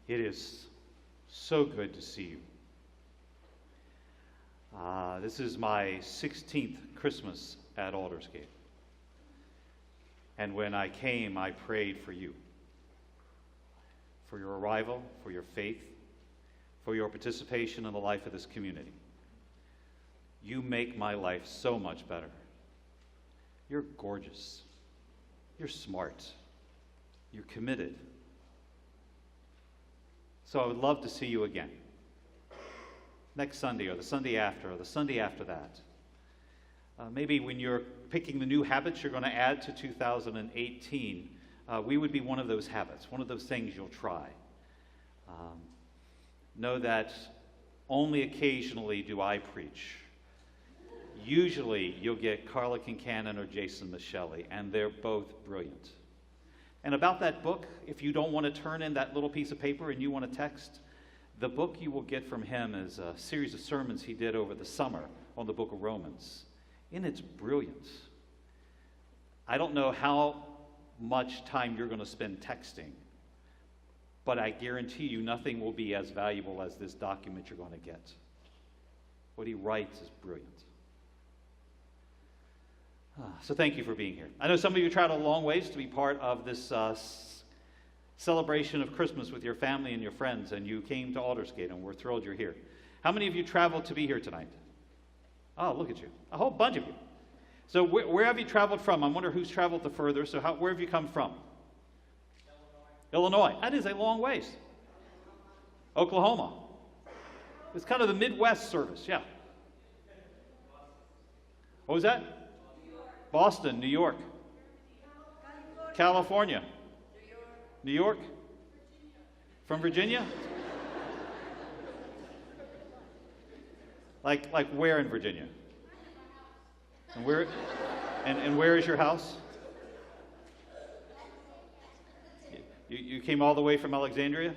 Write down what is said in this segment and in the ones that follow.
It is so good to see you. This is my 16th Christmas at Aldersgate. And when I came, I prayed for you, for your arrival, for your faith, for your participation in the life of this community. You make my life so much better. You're gorgeous. You're smart. You're committed. So I would love to see you again. Next Sunday, or the Sunday after, or the Sunday after that. Maybe when you're picking the new habits you're going to add to 2018, we would be one of those habits, one of those things you'll try. Know that only occasionally do I preach. Usually you'll get Carla Kincannon or Jason Michelli, and they're both brilliant. And about that book, if you don't want to turn in that little piece of paper and you want to text, the book you will get from him is a series of sermons he did over the summer on the book of Romans. And it's brilliant. I don't know how much time you're going to spend texting, but I guarantee you nothing will be as valuable as this document you're going to get. What he writes is brilliant. So thank you for being here. I know some of you traveled a long ways to be part of this celebration of Christmas with your family and your friends, and you came to Aldersgate, and we're thrilled you're here. How many of you traveled to be here tonight? Oh, look at you. A whole bunch of you. So where have you traveled from? I wonder who's traveled the further. So where have you come from? Illinois. That is a long ways. Oklahoma. It's kind of the Midwest service, yeah. What was that? Boston, New York. California. New York? From Virginia? Like where in Virginia? And where is your house? You came all the way from Alexandria?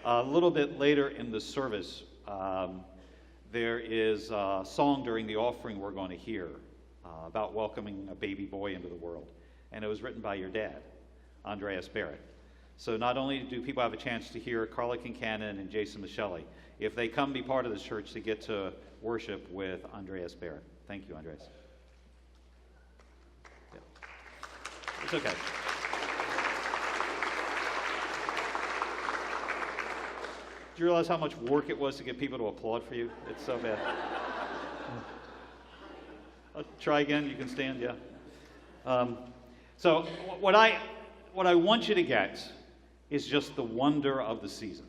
A little bit later in the service, there is a song during the offering we're going to hear about welcoming a baby boy into the world. And it was written by your dad, Andreas Barrett. So not only do people have a chance to hear Carla Kincannon and Jason Michelli, if they come be part of this church, they get to worship with Andreas Barrett. Thank you, Andreas. Yeah. It's okay. Do you realize how much work it was to get people to applaud for you? It's so bad. I'll try again. You can stand, yeah. So what I want you to get is just the wonder of the season.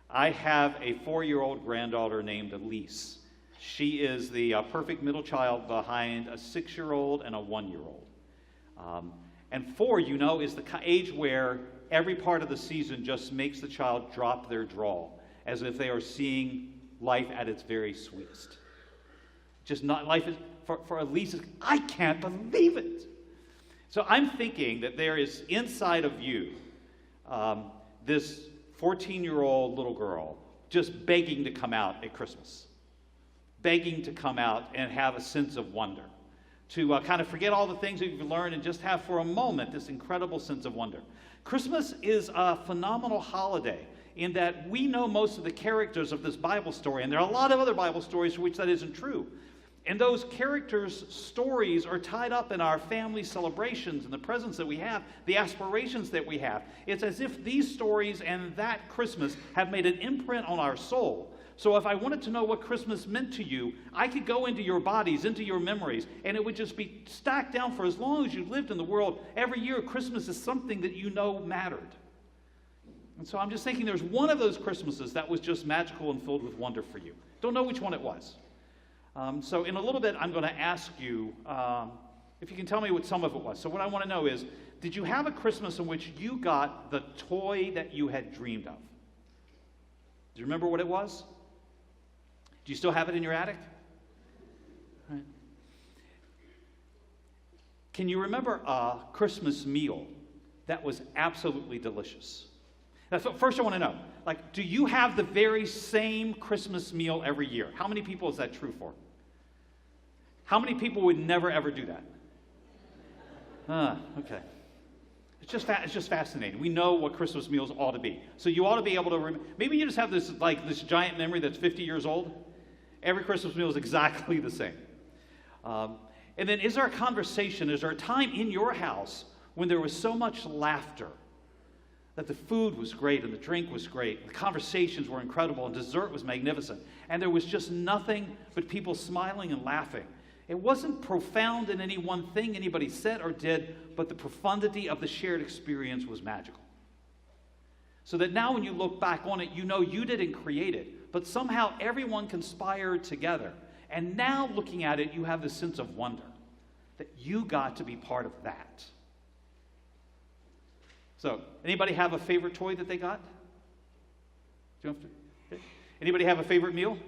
I have a 4-year-old granddaughter named Elise. She is the perfect middle child behind a 6-year-old and a 1-year-old. And 4, you know, is the age where every part of the season just makes the child drop their drawl, as if they are seeing life at its very sweetest. Just not life is for Elise. I can't believe it. So I'm thinking that there is inside of you this 14-year-old little girl just begging to come out at Christmas, begging to come out and have a sense of wonder, to kind of forget all the things that you've learned and just have for a moment this incredible sense of wonder. Christmas is a phenomenal holiday in that we know most of the characters of this Bible story, and there are a lot of other Bible stories for which that isn't true. And those characters' stories are tied up in our family celebrations and the presents that we have, the aspirations that we have. It's as if these stories and that Christmas have made an imprint on our soul. So if I wanted to know what Christmas meant to you, I could go into your bodies, into your memories, and it would just be stacked down for as long as you lived in the world. Every year, Christmas is something that you know mattered. And so I'm just thinking there's one of those Christmases that was just magical and filled with wonder for you. Don't know which one it was. So in a little bit, I'm going to ask you if you can tell me what some of it was. So what I want to know is, did you have a Christmas in which you got the toy that you had dreamed of? Do you remember what it was? Do you still have it in your attic? Right. Can you remember a Christmas meal that was absolutely delicious? That's what, first I want to know, like, do you have the very same Christmas meal every year? How many people is that true for? How many people would never, ever do that? Okay. It's just fascinating. We know what Christmas meals ought to be. So you ought to be able to maybe you just have this giant memory that's 50 years old. Every Christmas meal is exactly the same. And then is there a conversation, is there a time in your house when there was so much laughter that the food was great and the drink was great, the conversations were incredible and dessert was magnificent, and there was just nothing but people smiling and laughing? It wasn't profound in any one thing anybody said or did, but the profundity of the shared experience was magical. So that now when you look back on it, you know you didn't create it, but somehow everyone conspired together. And now looking at it, you have this sense of wonder that you got to be part of that. So, anybody have a favorite toy that they got? Do you have to? Okay. Anybody have a favorite meal?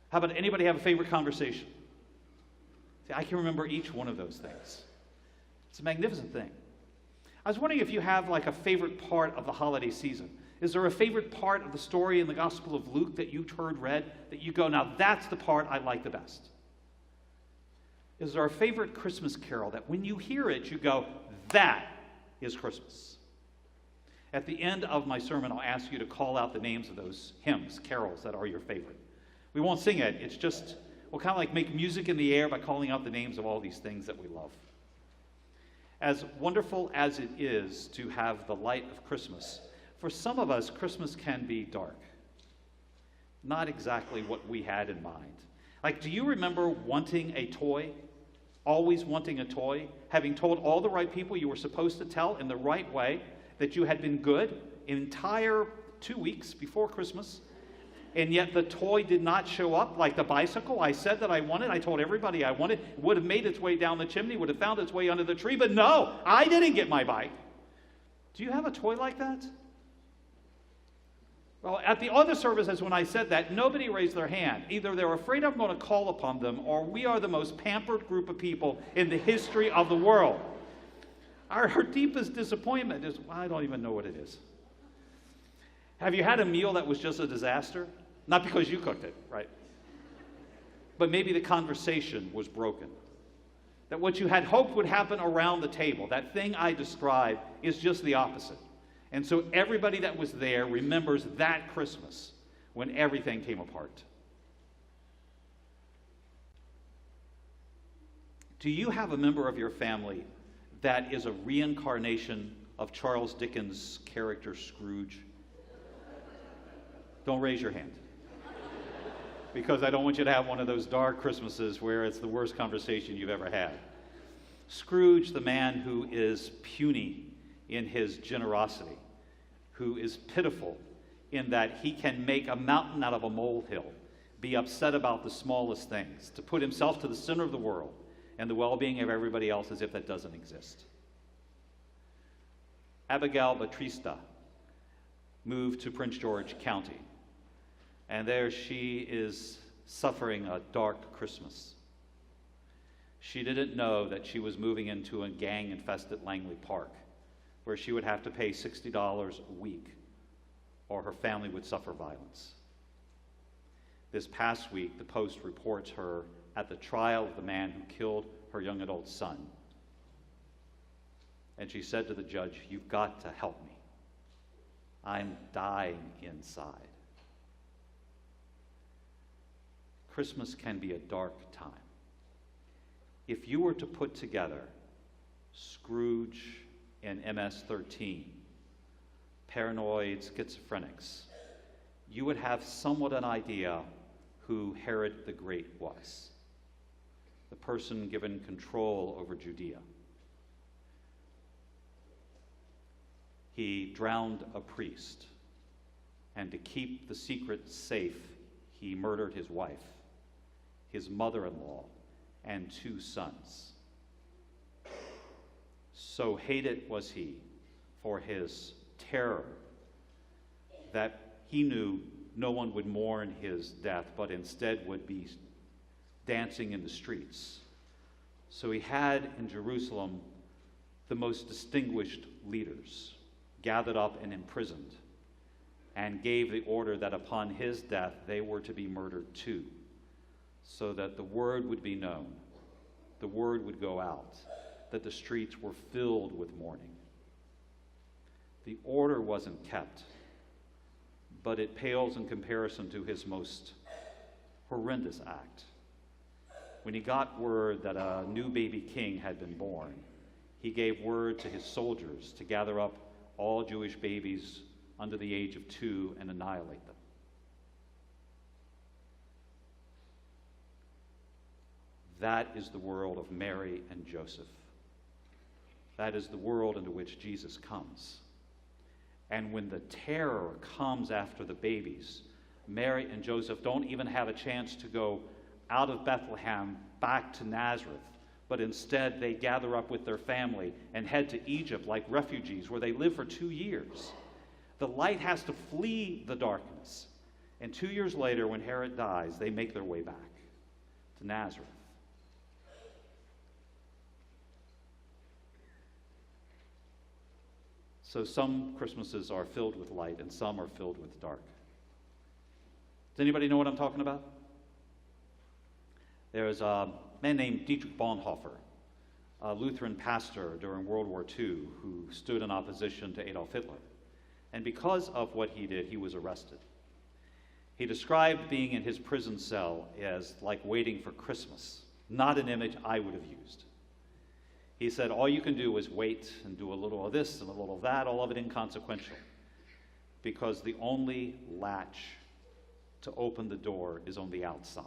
How about anybody have a favorite conversation? See, I can remember each one of those things. It's a magnificent thing. I was wondering if you have like a favorite part of the holiday season. Is there a favorite part of the story in the Gospel of Luke that you heard read that you go, now that's the part I like the best? Is there a favorite Christmas carol that when you hear it, you go, that is Christmas? At the end of my sermon, I'll ask you to call out the names of those hymns, carols that are your favorite. We won't sing it. It's just, we'll kind of like make music in the air by calling out the names of all these things that we love. As wonderful as it is to have the light of Christmas, for some of us, Christmas can be dark. Not exactly what we had in mind. Like, do you remember wanting a toy? Always wanting a toy? Having told all the right people you were supposed to tell in the right way that you had been good an entire 2 weeks before Christmas, and yet the toy did not show up, like the bicycle I said that I wanted. I told everybody I wanted. It would have made its way down the chimney, would have found its way under the tree, but no, I didn't get my bike. Do you have a toy like that? Well, at the other services when I said that, nobody raised their hand. Either they're afraid I'm going to call upon them, or we are the most pampered group of people in the history of the world. Our deepest disappointment is, I don't even know what it is. Have you had a meal that was just a disaster? Not because you cooked it, right? But maybe the conversation was broken. That what you had hoped would happen around the table, that thing I described, is just the opposite. And so everybody that was there remembers that Christmas when everything came apart. Do you have a member of your family that is a reincarnation of Charles Dickens' character Scrooge? Don't raise your hand. Because I don't want you to have one of those dark Christmases where it's the worst conversation you've ever had. Scrooge, the man who is puny in his generosity, who is pitiful in that he can make a mountain out of a molehill, be upset about the smallest things, to put himself to the center of the world and the well-being of everybody else as if that doesn't exist. Abigail Batrista moved to Prince George County, and there she is suffering a dark Christmas. She didn't know that she was moving into a gang-infested Langley Park, where she would have to pay $60 a week, or her family would suffer violence. This past week, the Post reports her at the trial of the man who killed her young adult son. And she said to the judge, "You've got to help me. I'm dying inside." Christmas can be a dark time. If you were to put together Scrooge and MS-13, paranoid schizophrenics, you would have somewhat an idea who Herod the Great was, the person given control over Judea. He drowned a priest, and to keep the secret safe, he murdered his wife, his mother-in-law, and 2 sons. So hated was he for his terror that he knew no one would mourn his death, but instead would be dancing in the streets. So he had in Jerusalem the most distinguished leaders gathered up and imprisoned, and gave the order that upon his death they were to be murdered too, so that the word would be known, the word would go out, that the streets were filled with mourning. The order wasn't kept, but it pales in comparison to his most horrendous act. When he got word that a new baby king had been born, he gave word to his soldiers to gather up all Jewish babies under the age of 2 and annihilate them. That is the world of Mary and Joseph. That is the world into which Jesus comes. And when the terror comes after the babies, Mary and Joseph don't even have a chance to go out of Bethlehem back to Nazareth, but instead they gather up with their family and head to Egypt like refugees, where they live for 2 years. The light has to flee the darkness. And 2 years later, when Herod dies, they make their way back to Nazareth. So some Christmases are filled with light and some are filled with dark. Does anybody know what I'm talking about? There's a man named Dietrich Bonhoeffer, a Lutheran pastor during World War II who stood in opposition to Adolf Hitler. And because of what he did, he was arrested. He described being in his prison cell as like waiting for Christmas, not an image I would have used. He said, all you can do is wait and do a little of this and a little of that, all of it inconsequential, because the only latch to open the door is on the outside.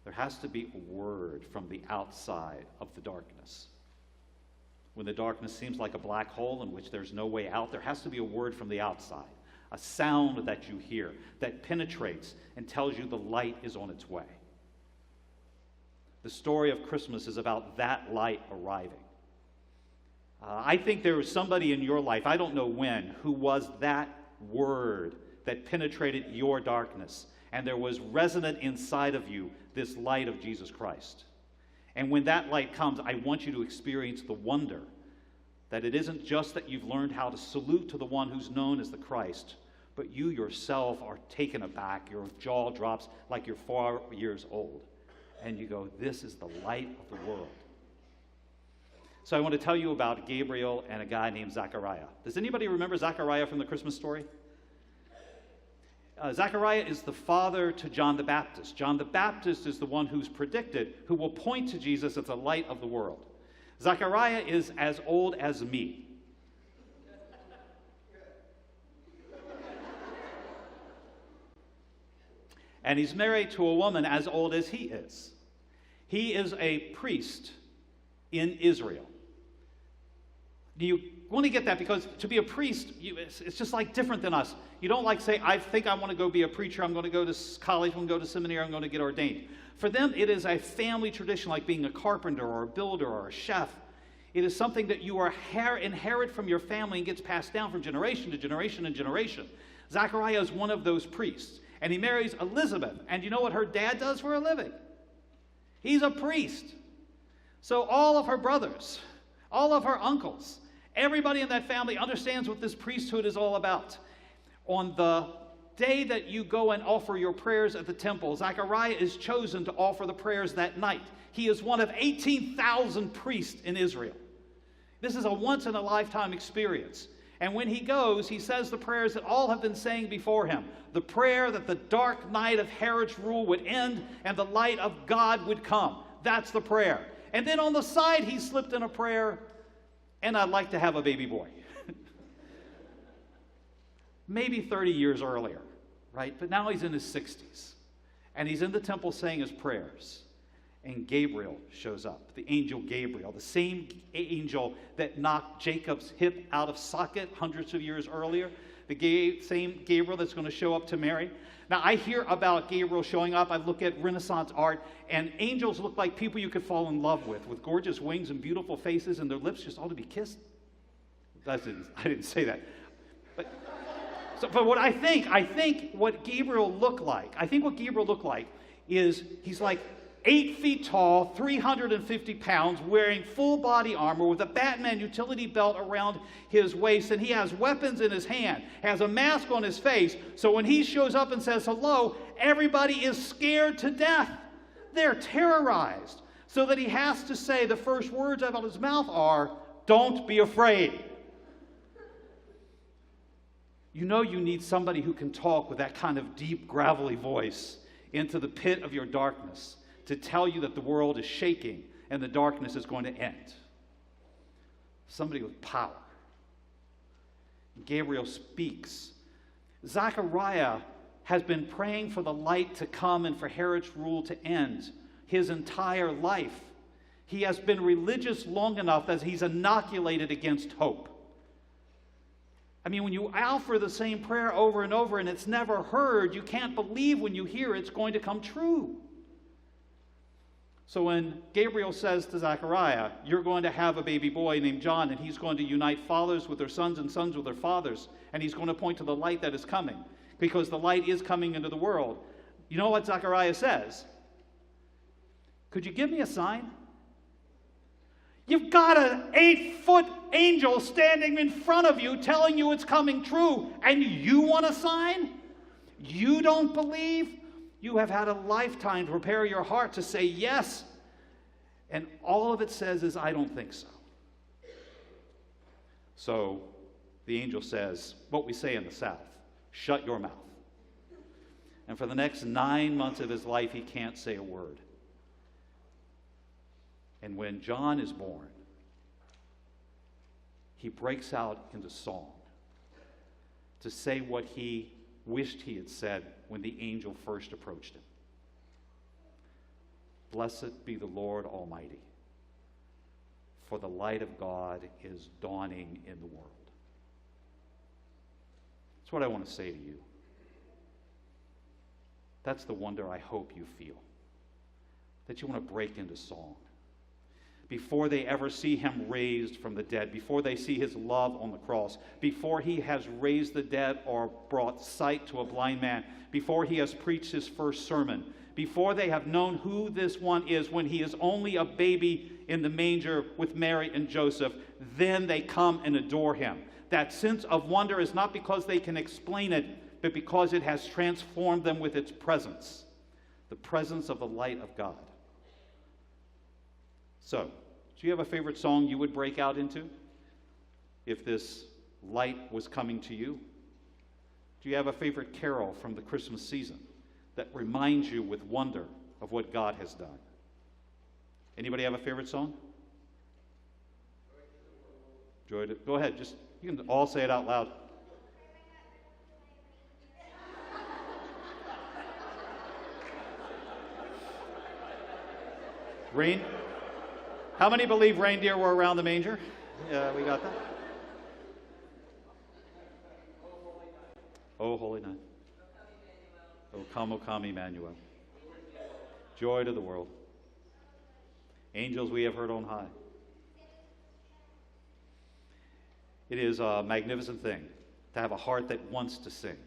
There has to be a word from the outside of the darkness. When the darkness seems like a black hole in which there's no way out, there has to be a word from the outside, a sound that you hear that penetrates and tells you the light is on its way. The story of Christmas is about that light arriving. I think there was somebody in your life, I don't know when, who was that word that penetrated your darkness, and there was resonant inside of you this light of Jesus Christ. And when that light comes, I want you to experience the wonder that it isn't just that you've learned how to salute to the one who's known as the Christ, but you yourself are taken aback. Your jaw drops like you're 4 years old. And you go, this is the light of the world. So I want to tell you about Gabriel and a guy named Zechariah. Does anybody remember Zechariah from the Christmas story? Zechariah is the father to John the Baptist. John the Baptist is the one who's predicted, who will point to Jesus as the light of the world. Zechariah is as old as me. And he's married to a woman as old as he is. He is a priest in Israel. Do you want to get that? Because to be a priest, it's just like different than us. You don't like say, I think I want to go be a preacher, I'm going to go to college, I'm going to go to seminary, I'm going to get ordained. For them, it is a family tradition like being a carpenter or a builder or a chef. It is something that you inherit from your family and gets passed down from generation to generation and generation. Zechariah is one of those priests. And he marries Elizabeth. And you know what her dad does for a living? He's a priest. So all of her brothers, all of her uncles, everybody in that family understands what this priesthood is all about. On the day that you go and offer your prayers at the temple, Zechariah is chosen to offer the prayers that night. He is one of 18,000 priests in Israel. This is a once-in-a-lifetime experience. And when he goes, he says the prayers that all have been saying before him. The prayer that the dark night of Herod's rule would end and the light of God would come. That's the prayer. And then on the side, he slipped in a prayer, and I'd like to have a baby boy. Maybe 30 years earlier, right? But now he's in his 60s. And he's in the temple saying his prayers. And Gabriel shows up, the angel Gabriel, the same angel that knocked Jacob's hip out of socket hundreds of years earlier, the same Gabriel that's going to show up to Mary. Now, I hear about Gabriel showing up. I look at Renaissance art, and angels look like people you could fall in love with gorgeous wings and beautiful faces, and their lips just ought to be kissed. I didn't say that. But what I think what Gabriel looked like, is he's like 8 feet tall, 350 pounds, wearing full body armor with a Batman utility belt around his waist, and he has weapons in his hand, has a mask on his face, so when he shows up and says hello, everybody is scared to death. They're terrorized. so that he has to say the first words out of his mouth are, "Don't be afraid." You know you need somebody who can talk with that kind of deep, gravelly voice into the pit of your darkness to tell you that the world is shaking and the darkness is going to end. Somebody with power. Gabriel speaks. Zechariah has been praying for the light to come and for Herod's rule to end his entire life. He has been religious long enough that he's inoculated against hope. I mean, when you offer the same prayer over and over and it's never heard, you can't believe when you hear it's going to come true. So when Gabriel says to Zechariah, "You're going to have a baby boy named John, and he's going to unite fathers with their sons and sons with their fathers, and he's going to point to the light that is coming, because the light is coming into the world," you know what Zechariah says? "Could you give me a sign?" You've got an 8-foot angel standing in front of you telling you it's coming true, and you want a sign? You don't believe? You have had a lifetime to prepare your heart to say yes. And all of it says is, "I don't think so." So the angel says, what we say in the South, "Shut your mouth." And for the next 9 months of his life, he can't say a word. And when John is born, he breaks out into song to say what he wished he had said when the angel first approached him. "Blessed be the Lord Almighty, for the light of God is dawning in the world." That's what I want to say to you. That's the wonder I hope you feel, that you want to break into song. Before they ever see him raised from the dead, before they see his love on the cross, before he has raised the dead or brought sight to a blind man, before he has preached his first sermon, before they have known who this one is when he is only a baby in the manger with Mary and Joseph, then they come and adore him. That sense of wonder is not because they can explain it, but because it has transformed them with its presence, the presence of the light of God. So, do you have a favorite song you would break out into if this light was coming to you? Do you have a favorite carol from the Christmas season that reminds you with wonder of what God has done? Anybody have a favorite song? Joy to, go ahead, just you can all say it out loud. Rain. How many believe reindeer were around the manger? Yeah, we got that. Oh, holy night. O come, Emmanuel. Joy to the world. Angels we have heard on high. It is a magnificent thing to have a heart that wants to sing,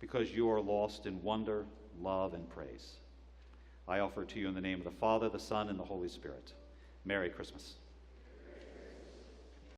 because you are lost in wonder, love, and praise. I offer to you in the name of the Father, the Son, and the Holy Spirit. Merry Christmas.